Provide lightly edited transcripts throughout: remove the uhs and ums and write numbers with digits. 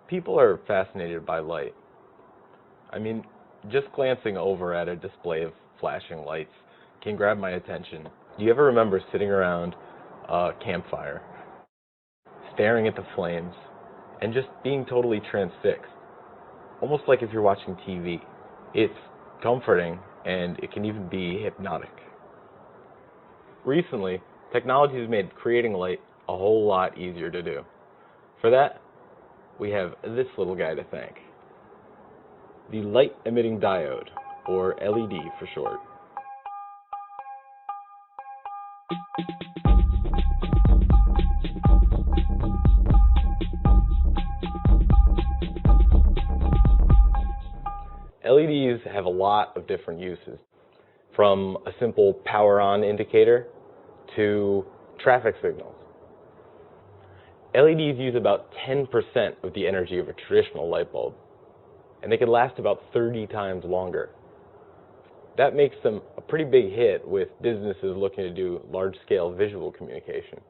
People are fascinated by light. I mean, just glancing over at a display of flashing lights can grab my attention. Do you ever remember sitting around a campfire, staring at the flames, and just being totally transfixed? Almost like if you're watching TV. It's comforting, and it can even be hypnotic. Recently, technology has made creating light a whole lot easier to do. For that, we have this little guy to thank. The light emitting diode, or LED for short. LEDs have a lot of different uses, from a simple power on indicator to traffic signals. LEDs use about 10% of the energy of a traditional light bulb, and they can last about 30 times longer. That makes them a pretty big hit with businesses looking to do large-scale visual communication.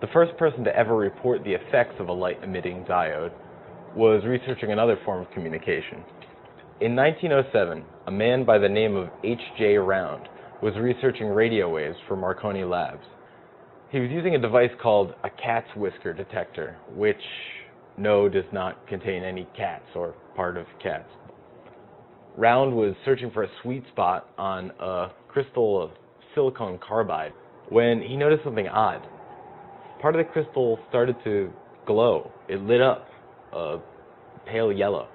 The first person to ever report the effects of a light-emitting diode was researching another form of communication. In 1907, a man by the name of H.J. Round was researching radio waves for Marconi Labs. He was using a device called a cat's whisker detector, which, no, does not contain any cats or part of cats. Round was searching for a sweet spot on a crystal of silicon carbide when he noticed something odd. Part of the crystal started to glow. It lit up a pale yellow.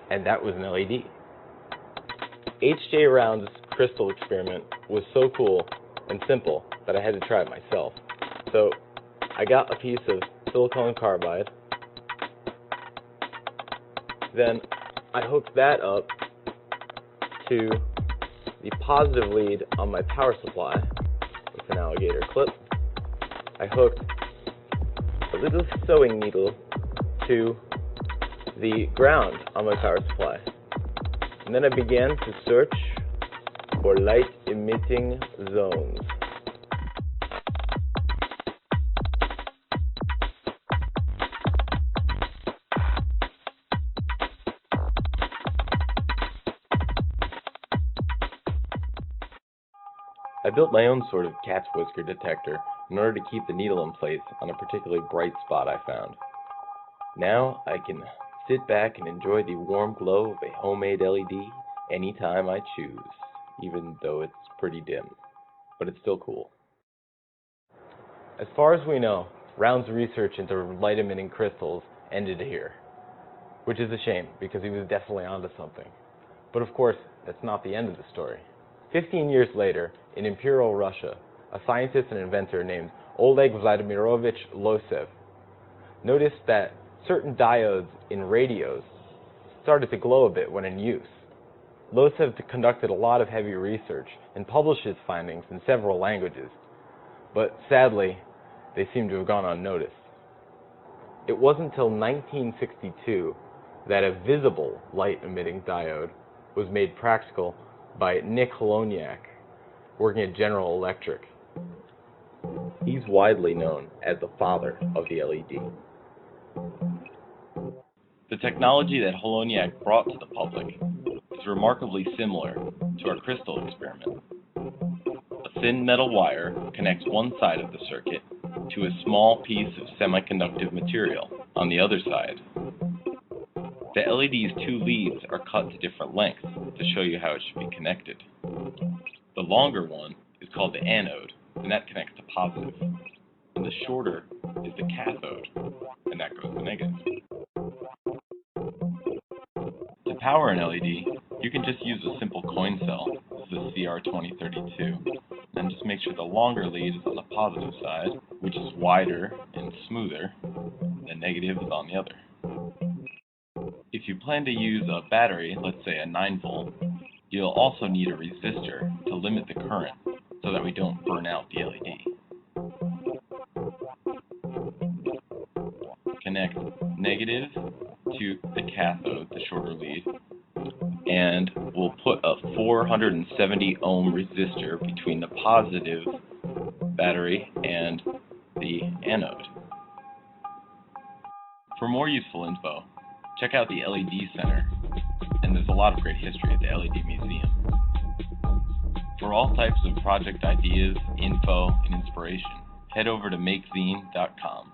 And that was an LED. H.J. Round's crystal experiment was so cool and simple that I had to try it myself. So I got a piece of silicon carbide, then I hooked that up to the positive lead on my power supply with an alligator clip. I hooked a little sewing needle to the ground on my power supply. And then I began to search for light-emitting zones. I built my own sort of cat's whisker detector in order to keep the needle in place on a particularly bright spot I found. Now I can sit back and enjoy the warm glow of a homemade LED anytime I choose, even though it's pretty dim, but it's still cool. As far as we know, Round's research into light-emitting crystals ended here, which is a shame because he was definitely onto something. But of course, that's not the end of the story. 15 years later, in Imperial Russia, a scientist and inventor named Oleg Vladimirovich Losev noticed that certain diodes in radios started to glow a bit when in use. Losev conducted a lot of heavy research and published his findings in several languages, but sadly, they seem to have gone unnoticed. It wasn't until 1962 that a visible light-emitting diode was made practical by Nick Holonyak, working at General Electric. He's widely known as the father of the LED. The technology that Holonyak brought to the public is remarkably similar to our crystal experiment. A thin metal wire connects one side of the circuit to a small piece of semiconductive material on the other side. The LED's two leads are cut to different lengths to show you how it should be connected. The longer one is called the anode, and that connects to positive. And the shorter is the cathode, and that goes to negative. To power an LED, you can just use a simple coin cell, this is the CR2032, and just make sure the longer lead is on the positive side, which is wider and smoother, and the negative is on the other. If you plan to use a battery, let's say a 9-volt, you'll also need a resistor to limit the current so that we don't burn out the LED. Connect negative to the cathode, the shorter lead, and we'll put a 470 ohm resistor between the positive battery and the anode. For more useful info, check out the LED Center, and there's a lot of great history at the LED Museum. For all types of project ideas, info, and inspiration, head over to makezine.com.